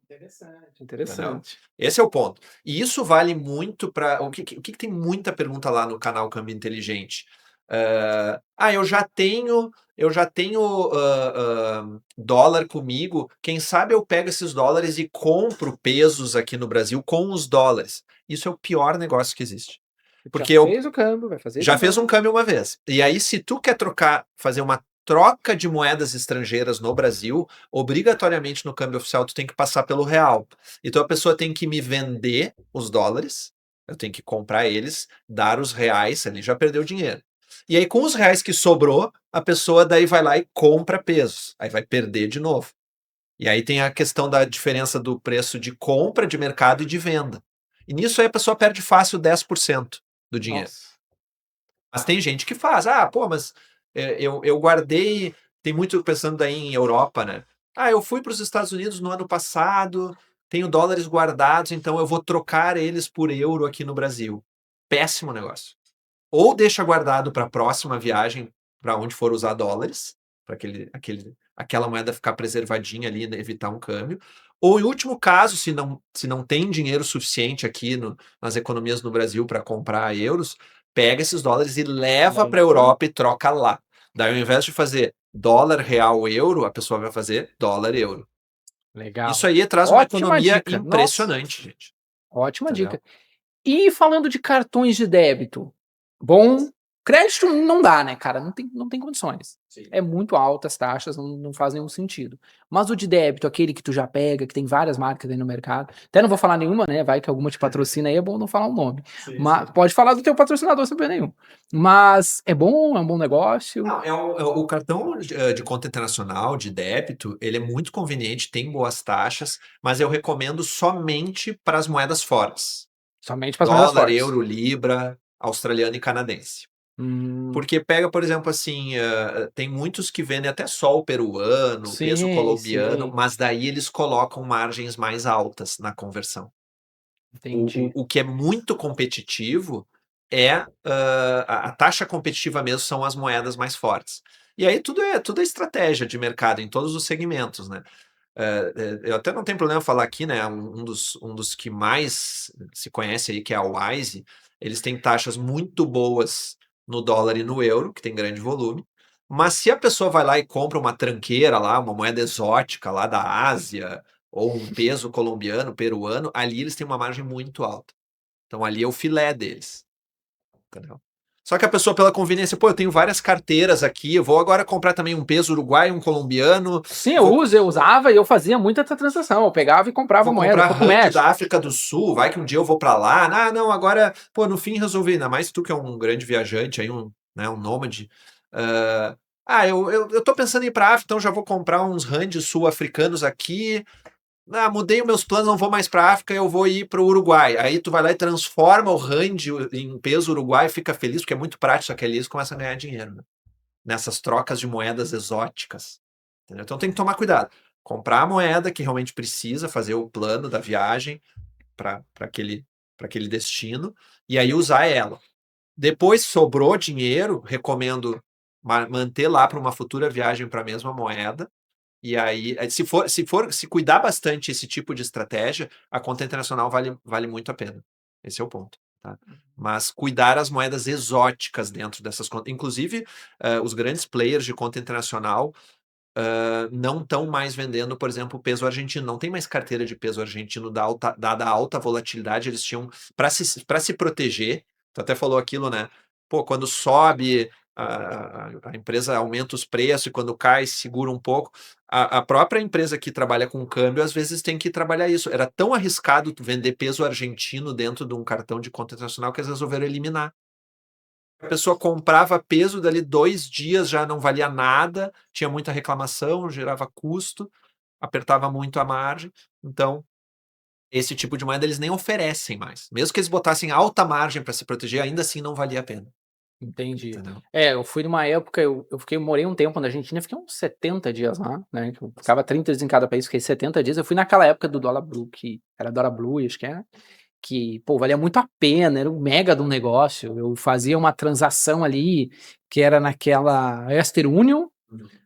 Interessante, Entendeu? interessante. Esse é o ponto. E isso vale muito para o que tem muita pergunta lá no canal Câmbio Inteligente. Eu já tenho dólar comigo. Quem sabe eu pego esses dólares e compro pesos aqui no Brasil com os dólares. Isso é o pior negócio que existe. Tu já Porque eu fez o câmbio, vai fazer de já fez um novo. câmbio uma vez. E aí, se tu quer trocar, fazer uma troca de moedas estrangeiras no Brasil, obrigatoriamente no câmbio oficial tu tem que passar pelo real. Então a pessoa tem que me vender os dólares, eu tenho que comprar eles, dar os reais, ali já perdeu dinheiro. E aí, com os reais que sobrou, a pessoa daí vai lá e compra pesos. Aí vai perder de novo. E aí tem a questão da diferença do preço de compra de mercado e de venda. E nisso aí a pessoa perde fácil 10% do dinheiro. Nossa. Mas tem gente que faz. Ah, pô, mas eu guardei. Tem muito pensando aí em Europa, né? Ah, eu fui para os Estados Unidos no ano passado, tenho dólares guardados, então eu vou trocar eles por euro aqui no Brasil. Péssimo negócio. Ou deixa guardado para a próxima viagem, para onde for usar dólares, para aquela moeda ficar preservadinha ali, né, evitar um câmbio. Ou, em último caso, se não tem dinheiro suficiente aqui nas economias no Brasil para comprar euros, pega esses dólares e leva para a Leva. Europa e troca lá. Daí, ao invés de fazer dólar, real, euro, a pessoa vai fazer dólar, euro. Isso Legal. aí traz uma Ótima economia dica, nossa, impressionante, gente. ótima Entendeu? dica. E falando de cartões de débito, bom, crédito não dá, né, cara, não tem condições. Sim. É muito altas as taxas, não faz nenhum sentido. Mas o de débito, aquele que tu já pega, que tem várias marcas aí no mercado, até não vou falar nenhuma, né, vai que alguma te patrocina aí, é bom não falar o nome. Sim, Mas sim. pode falar do teu patrocinador sem problema nenhum. Mas é bom, é um bom negócio? Não, o cartão de conta internacional, de débito, ele é muito conveniente, tem boas taxas, mas eu recomendo somente para as moedas foras. Somente para as moedas Dólar, fortes. euro, libra, australiano e canadense. Hum, Porque pega, por exemplo, assim, tem muitos que vendem até só o peruano, o peso sim, colombiano, sim, mas daí eles colocam margens mais altas na conversão. O, entendi. o, o que é muito competitivo a taxa competitiva mesmo são as moedas mais fortes. E aí tudo é estratégia de mercado em todos os segmentos, né? Eu até não tenho problema falar aqui, né? Um dos que mais se conhece aí, que é a Wise, eles têm taxas muito boas no dólar e no euro, que tem grande volume. Mas se a pessoa vai lá e compra uma tranqueira lá, uma moeda exótica lá da Ásia, ou um peso colombiano, peruano, ali eles têm uma margem muito alta. Então ali é o filé deles. Entendeu? Só que a pessoa, pela conveniência, pô, eu tenho várias carteiras aqui, eu vou agora comprar também um peso uruguaio, um colombiano, Sim, vou, eu usava e eu fazia muita essa transação. Eu pegava e comprava vou moeda, comprar foi pro rand da México. África do Sul, vai que um dia eu vou para lá. Ah, não, agora, pô, no fim resolvi, ainda mais tu que é um grande viajante aí, um nômade. Eu tô pensando em ir pra África, então já vou comprar uns rands sul-africanos aqui. Ah, mudei os meus planos, não vou mais para África, eu vou ir para o Uruguai. Aí tu vai lá e transforma o rand em peso uruguai, fica feliz, porque é muito prático, só que ali eles começam a ganhar dinheiro, né? Nessas trocas de moedas exóticas. Entendeu? Então tem que tomar cuidado. Comprar a moeda que realmente precisa, fazer o plano da viagem para aquele destino, e aí usar ela. Depois sobrou dinheiro, recomendo manter lá para uma futura viagem para a mesma moeda. E aí, se cuidar bastante esse tipo de estratégia, a conta internacional vale muito a pena. Esse é o ponto, tá? Mas cuidar as moedas exóticas dentro dessas contas. Inclusive, os grandes players de conta internacional não estão mais vendendo, por exemplo, peso argentino. Não tem mais carteira de peso argentino dada a alta volatilidade. Eles tinham, para se proteger, tu até falou aquilo, né? Pô, quando sobe, a empresa aumenta os preços e quando cai, segura um pouco. A própria empresa que trabalha com câmbio, às vezes, tem que trabalhar isso. Era tão arriscado tu vender peso argentino dentro de um cartão de conta internacional que eles resolveram eliminar. A pessoa comprava peso, dali 2 dias já não valia nada, tinha muita reclamação, gerava custo, apertava muito a margem. Então, esse tipo de moeda eles nem oferecem mais. Mesmo que eles botassem alta margem para se proteger, ainda assim não valia a pena. Entendi. Entendeu? Eu fui numa época, morei um tempo na Argentina, fiquei uns 70 dias lá, né? Eu ficava 30 dias em cada país, fiquei 70 dias. Eu fui naquela época do dólar blue, que era dólar blue, acho que era, que, pô, valia muito a pena, era um mega de um negócio. Eu fazia uma transação ali, que era naquela Western Union,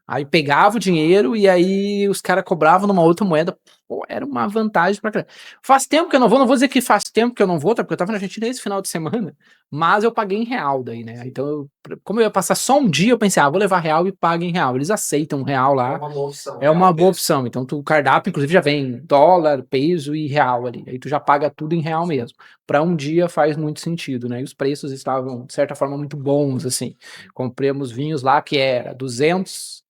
aí pegava o dinheiro e aí os caras cobravam numa outra moeda. Pô, era uma vantagem pra caramba. Faz tempo que eu não vou dizer que faz tempo que eu não vou, tá? Porque eu tava na Argentina esse final de semana, mas eu paguei em real daí, né? Então, como eu ia passar só um dia, eu pensei, vou levar real e pago em real. Eles aceitam real lá. uma boa opção. É uma boa opção. Então, o cardápio, inclusive, já vem dólar, peso e real ali. Aí tu já paga tudo em real mesmo. Para um dia faz muito sentido, né? E os preços estavam, de certa forma, muito bons, assim. Compramos vinhos lá que era R$ 200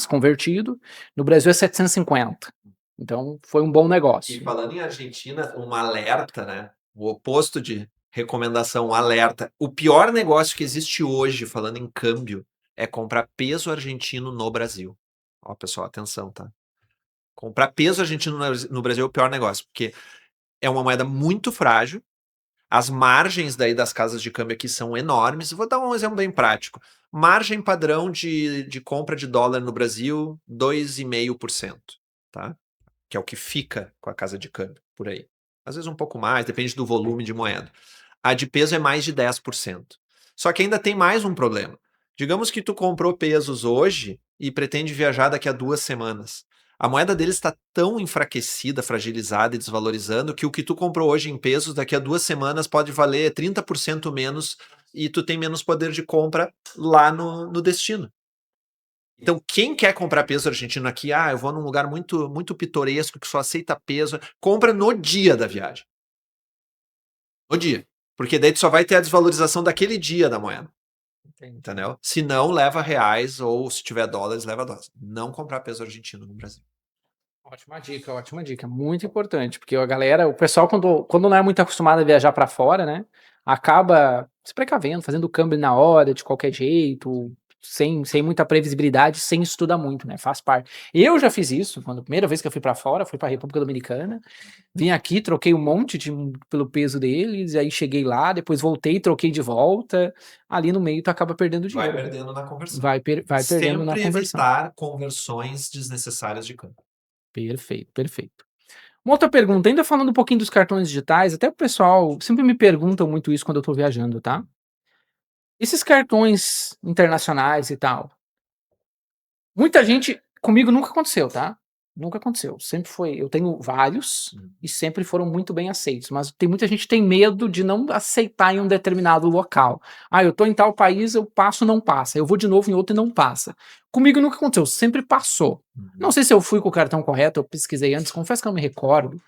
convertido. No Brasil é 750. Então, foi um bom E negócio. falando em Argentina, um alerta, né? O oposto de recomendação, um alerta. O pior negócio que existe hoje, falando em câmbio, é comprar peso argentino no Brasil. Ó, pessoal, atenção, tá? Comprar peso argentino no Brasil é o pior negócio, porque é uma moeda muito frágil, as margens daí das casas de câmbio aqui são enormes. Vou dar um exemplo bem prático. Margem padrão de compra de dólar no Brasil, 2,5%, tá? Que é o que fica com a casa de câmbio, por aí. Às vezes um pouco mais, depende do volume de moeda. A de peso é mais de 10%. Só que ainda tem mais um problema. Digamos que tu comprou pesos hoje e pretende viajar daqui a 2 semanas. A moeda deles está tão enfraquecida, fragilizada e desvalorizando que o que tu comprou hoje em pesos daqui a 2 semanas pode valer 30% menos e tu tem menos poder de compra lá no destino. Então, quem quer comprar peso argentino aqui, eu vou num lugar muito muito pitoresco que só aceita peso, compra no dia da viagem. No dia. Porque daí tu só vai ter a desvalorização daquele dia da moeda. Entendeu? Se não, leva reais ou se tiver dólares, leva dólares. Não comprar peso argentino no Brasil. Ótima dica, muito importante, porque a galera, o pessoal quando não é muito acostumado a viajar para fora, né, acaba se precavendo, fazendo câmbio na hora, de qualquer jeito, sem muita previsibilidade, sem estudar muito, né, faz parte. Eu já fiz isso, quando a primeira vez que eu fui para fora, fui para República Dominicana, vim aqui, troquei um monte pelo peso deles, aí cheguei lá, depois voltei, troquei de volta, ali no meio tu acaba perdendo Vai dinheiro, né? perdendo na conversão. Vai perdendo na Sempre conversão. evitar conversões desnecessárias de câmbio. Perfeito, perfeito. Uma outra pergunta, ainda falando um pouquinho dos cartões digitais, até o pessoal sempre me perguntam muito isso quando eu tô viajando, tá? Esses cartões internacionais e tal, muita gente comigo nunca aconteceu, tá? Nunca aconteceu. Sempre foi eu tenho vários e sempre foram muito bem aceitos, mas tem muita gente que tem medo de não aceitar em um determinado local. "Ah, eu tô em tal país, eu passo, não passa. Eu vou de novo em outro e não passa". Comigo nunca aconteceu, sempre passou. Não sei se eu fui com o cartão correto, eu pesquisei antes, confesso que eu não me recordo,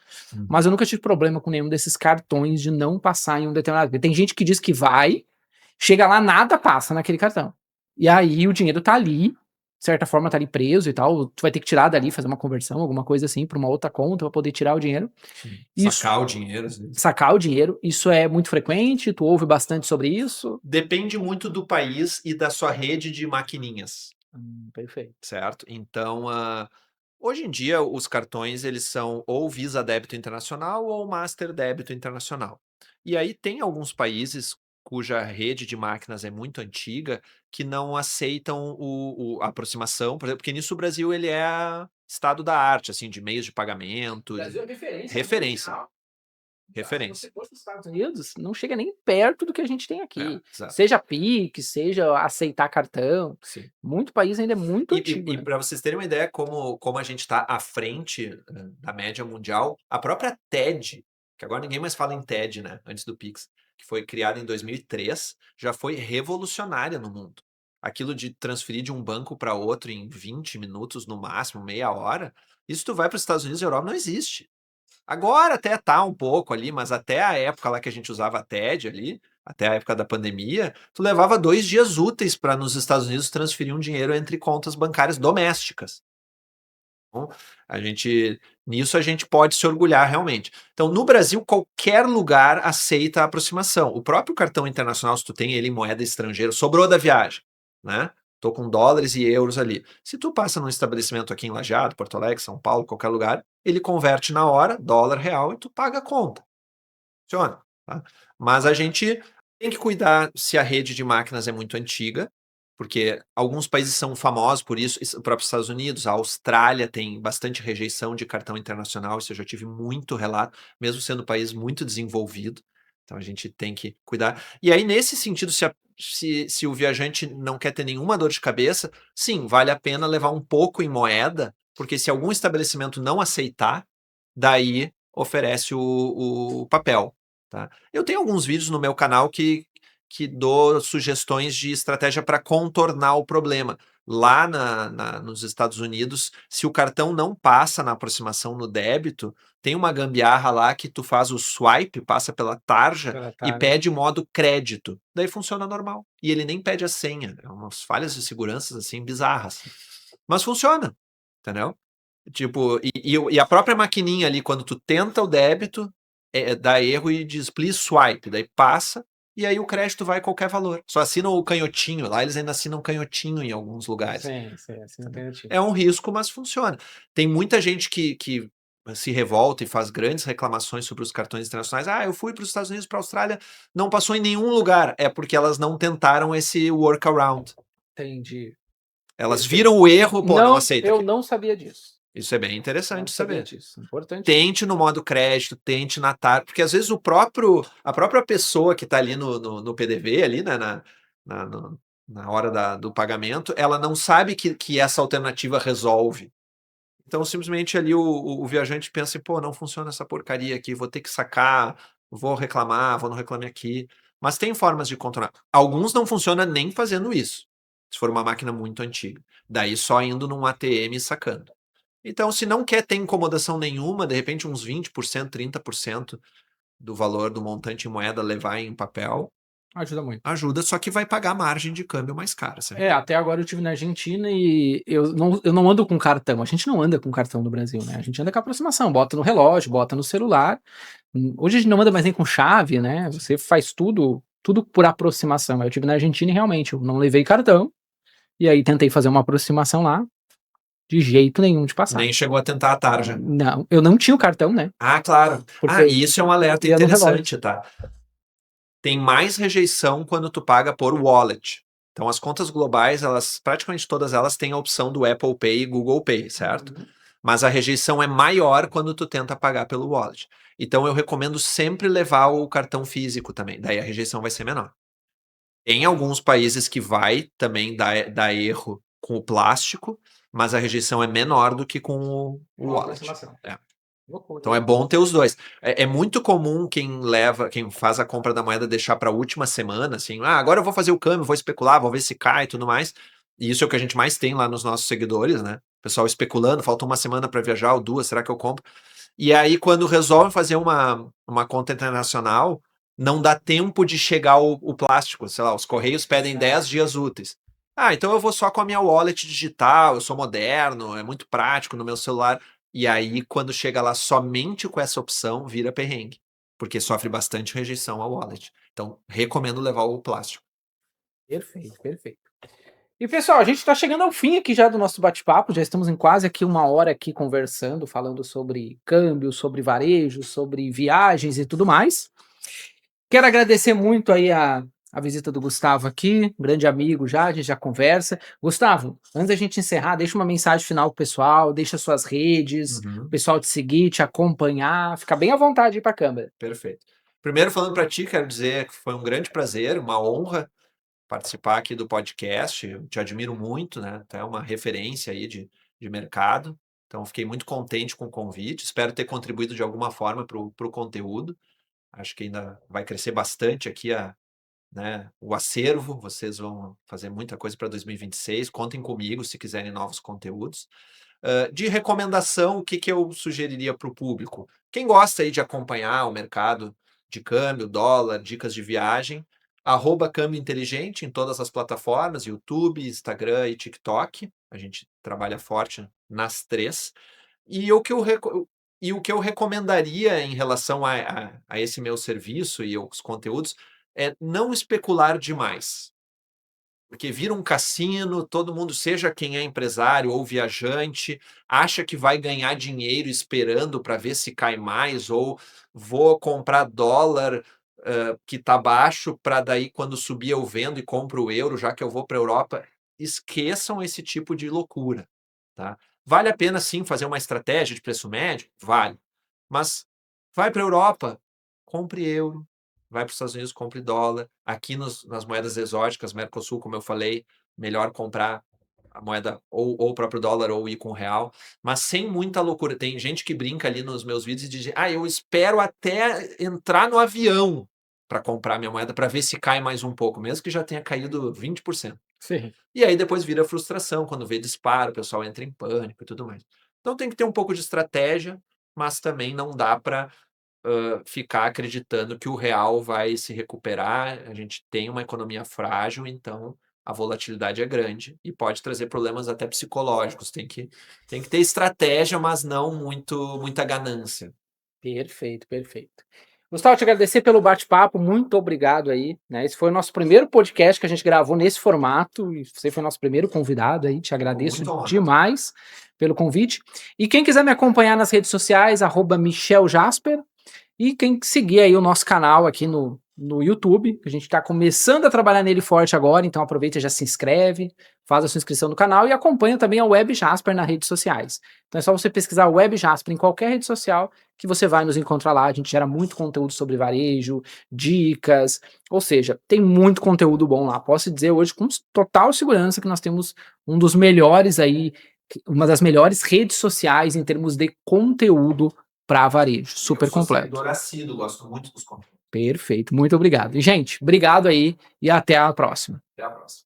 mas eu nunca tive problema com nenhum desses cartões de não passar em um determinado. Tem gente que diz que vai, chega lá, nada passa naquele cartão. E aí o dinheiro tá ali, de certa forma tá ali preso e tal, tu vai ter que tirar dali, fazer uma conversão, alguma coisa assim, pra uma outra conta pra poder tirar o dinheiro. Sim. Isso Sacar o dinheiro, às vezes. sacar o dinheiro, isso é muito frequente? Tu ouve bastante sobre isso? Depende muito do país e da sua rede de maquininhas, Perfeito. certo? Então, hoje em dia os cartões eles são ou Visa Débito Internacional ou Master Débito Internacional. E aí tem alguns países cuja rede de máquinas é muito antiga, que não aceitam a aproximação, por exemplo, porque nisso o Brasil ele é estado da arte, assim, de meios de pagamento, Brasil é referência referência, mundial. Se referência. você for para os Estados Unidos, não chega nem perto do que a gente tem aqui. Exato. Seja Pix, seja aceitar cartão. Sim. Muito país ainda é muito antigo, E né? para vocês terem uma ideia como a gente está à frente, da média mundial, a própria TED, que agora ninguém mais fala em TED, né, antes do Pix, que foi criada em 2003, já foi revolucionária no mundo. Aquilo de transferir de um banco para outro em 20 minutos no máximo, meia hora, isso tu vai para os Estados Unidos e Europa, não existe. Agora até tá um pouco ali, mas até a época lá que a gente usava a TED ali, até a época da pandemia, tu levava 2 dias úteis para nos Estados Unidos transferir um dinheiro entre contas bancárias domésticas. Então, nisso a gente pode se orgulhar realmente. Então, no Brasil, qualquer lugar aceita a aproximação. O próprio cartão internacional, se tu tem ele em moeda estrangeira, sobrou da viagem, né? Tô com dólares e euros ali. Se tu passa num estabelecimento aqui em Lajeado, Porto Alegre, São Paulo, qualquer lugar, ele converte na hora, dólar, real, e tu paga a conta. Funciona, tá? Mas a gente tem que cuidar se a rede de máquinas é muito antiga, porque alguns países são famosos por isso, o próprio Estados Unidos, a Austrália tem bastante rejeição de cartão internacional, isso eu já tive muito relato, mesmo sendo um país muito desenvolvido, então a gente tem que cuidar. E aí, nesse sentido, se o viajante não quer ter nenhuma dor de cabeça, sim, vale a pena levar um pouco em moeda, porque se algum estabelecimento não aceitar, daí oferece o papel, tá? Eu tenho alguns vídeos no meu canal que dou sugestões de estratégia para contornar o problema. Lá nos Estados Unidos, se o cartão não passa na aproximação no débito, tem uma gambiarra lá que tu faz o swipe, passa pela tarja e pede modo crédito. Daí funciona normal. E ele nem pede a senha. É umas falhas de segurança assim bizarras. Mas funciona, entendeu? Tipo, e a própria maquininha ali, quando tu tenta o débito, dá erro e diz please swipe, daí passa, e aí o crédito vai a qualquer valor. Só assina o canhotinho, lá eles ainda assinam canhotinho em alguns lugares. Sim, assina canhotinho. É um risco, mas funciona. Tem muita gente que se revolta e faz grandes reclamações sobre os cartões internacionais. Ah, eu fui para os Estados Unidos, para a Austrália, não passou em nenhum lugar. É porque elas não tentaram esse workaround. Entendi. Elas viram o erro, pô, não aceita eu aqui. não sabia disso. Isso é bem interessante saber. Disso. Importante. Tente no modo crédito, tente na TAR, porque às vezes a própria pessoa que está ali no PDV, ali, né, na hora do pagamento, ela não sabe que essa alternativa resolve. Então, simplesmente ali o viajante pensa, pô, não funciona essa porcaria aqui, vou ter que sacar, vou reclamar, vou não reclamar aqui. Mas tem formas de contornar. Alguns não funcionam nem fazendo isso, se for uma máquina muito antiga. Daí só indo num ATM e sacando. Então, se não quer ter incomodação nenhuma, de repente uns 20%, 30% do valor do montante em moeda levar em papel, Ajuda muito. ajuda, só que vai pagar margem de câmbio mais cara, certo? Até agora eu estive na Argentina e eu não ando com cartão. A gente não anda com cartão no Brasil, né? A gente anda com aproximação, bota no relógio, bota no celular. Hoje a gente não anda mais nem com chave, né? Você faz tudo por aproximação. Eu estive na Argentina e realmente eu não levei cartão. E aí tentei fazer uma aproximação lá, de jeito nenhum de passar. Nem chegou a tentar a tarja. Não, eu não tinha o cartão, né? Ah, claro. E isso é um alerta ia no interessante, tá? Tem mais rejeição quando tu paga por wallet. Então, as contas globais, praticamente todas elas têm a opção do Apple Pay e Google Pay, certo? mas a rejeição é maior quando tu tenta pagar pelo wallet. Então eu recomendo sempre levar o cartão físico também, daí a rejeição vai ser menor. Tem alguns países que vai também dar erro com o plástico, mas a rejeição é menor do que com o wallet. É. Então é bom ter os dois. É muito comum quem faz a compra da moeda deixar para a última semana, assim, agora eu vou fazer o câmbio, vou especular, vou ver se cai e tudo mais. E isso é o que a gente mais tem lá nos nossos seguidores, né? Pessoal especulando, falta uma semana para viajar ou 2, será que eu compro? E aí, quando resolve fazer uma conta internacional, não dá tempo de chegar o plástico, sei lá, os correios pedem 10 dias úteis. Então eu vou só com a minha wallet digital, eu sou moderno, é muito prático no meu celular. E aí, quando chega lá somente com essa opção, vira perrengue, porque sofre bastante rejeição ao wallet. Então, recomendo levar o plástico. Perfeito, perfeito. E pessoal, a gente está chegando ao fim aqui já do nosso bate-papo, já estamos em quase aqui 1 hora aqui conversando, falando sobre câmbio, sobre varejo, sobre viagens e tudo mais. Quero agradecer muito aí a visita do Gustavo aqui, um grande amigo já, a gente já conversa. Gustavo, antes da gente encerrar, deixa uma mensagem final pro pessoal, deixa suas redes, o pessoal te seguir, te acompanhar, fica bem à vontade aí para a câmera. Perfeito. Primeiro, falando para ti, quero dizer que foi um grande prazer, uma honra participar aqui do podcast. Eu te admiro muito, né? Tu é uma referência aí de mercado. Então, fiquei muito contente com o convite. Espero ter contribuído de alguma forma para o conteúdo. Acho que ainda vai crescer bastante aqui né, o acervo. Vocês vão fazer muita coisa para 2026. Contem comigo se quiserem novos conteúdos. De recomendação, o que eu sugeriria para o público? Quem gosta aí de acompanhar o mercado de câmbio, dólar, dicas de viagem, @câmbio inteligente em todas as plataformas, YouTube, Instagram e TikTok. A gente trabalha forte nas 3. E o que eu recomendaria em relação a esse meu serviço e os conteúdos é não especular demais. Porque vira um cassino, todo mundo, seja quem é empresário ou viajante, acha que vai ganhar dinheiro esperando para ver se cai mais, ou vou comprar dólar que está baixo, para daí quando subir eu vendo e compro o euro, já que eu vou para a Europa. Esqueçam esse tipo de loucura. Tá? Vale a pena sim fazer uma estratégia de preço médio? Vale. Mas vai para a Europa, compre euro, vai para os Estados Unidos, compre dólar. Aqui nas moedas exóticas, Mercosul, como eu falei, melhor comprar a moeda ou o próprio dólar ou ir com o real, mas sem muita loucura. Tem gente que brinca ali nos meus vídeos e diz: eu espero até entrar no avião para comprar minha moeda para ver se cai mais um pouco, mesmo que já tenha caído 20%. Sim. E aí depois vira frustração, quando vê disparo, o pessoal entra em pânico e tudo mais. Então tem que ter um pouco de estratégia, mas também não dá para ficar acreditando que o real vai se recuperar. A gente tem uma economia frágil, então a volatilidade é grande e pode trazer problemas até psicológicos. Tem que ter estratégia, mas não muita ganância. Perfeito, perfeito. Gustavo, te agradecer pelo bate-papo, muito obrigado aí, né? Esse foi o nosso primeiro podcast que a gente gravou nesse formato e você foi nosso primeiro convidado aí, te agradeço demais pelo convite. E quem quiser me acompanhar nas redes sociais, @MichelJasper, e quem seguir aí o nosso canal aqui no YouTube, que a gente está começando a trabalhar nele forte agora, então aproveita e já se inscreve, faz a sua inscrição no canal e acompanha também a Web Jasper nas redes sociais. Então é só você pesquisar Web Jasper em qualquer rede social que você vai nos encontrar lá. A gente gera muito conteúdo sobre varejo, dicas, ou seja, tem muito conteúdo bom lá. Posso dizer hoje com total segurança que nós temos um dos melhores aí, uma das melhores redes sociais em termos de conteúdo para varejo, super completo. Eu sou assíduo, gosto muito dos conteúdos. Perfeito, muito obrigado. E, gente, obrigado aí e até a próxima. Até a próxima.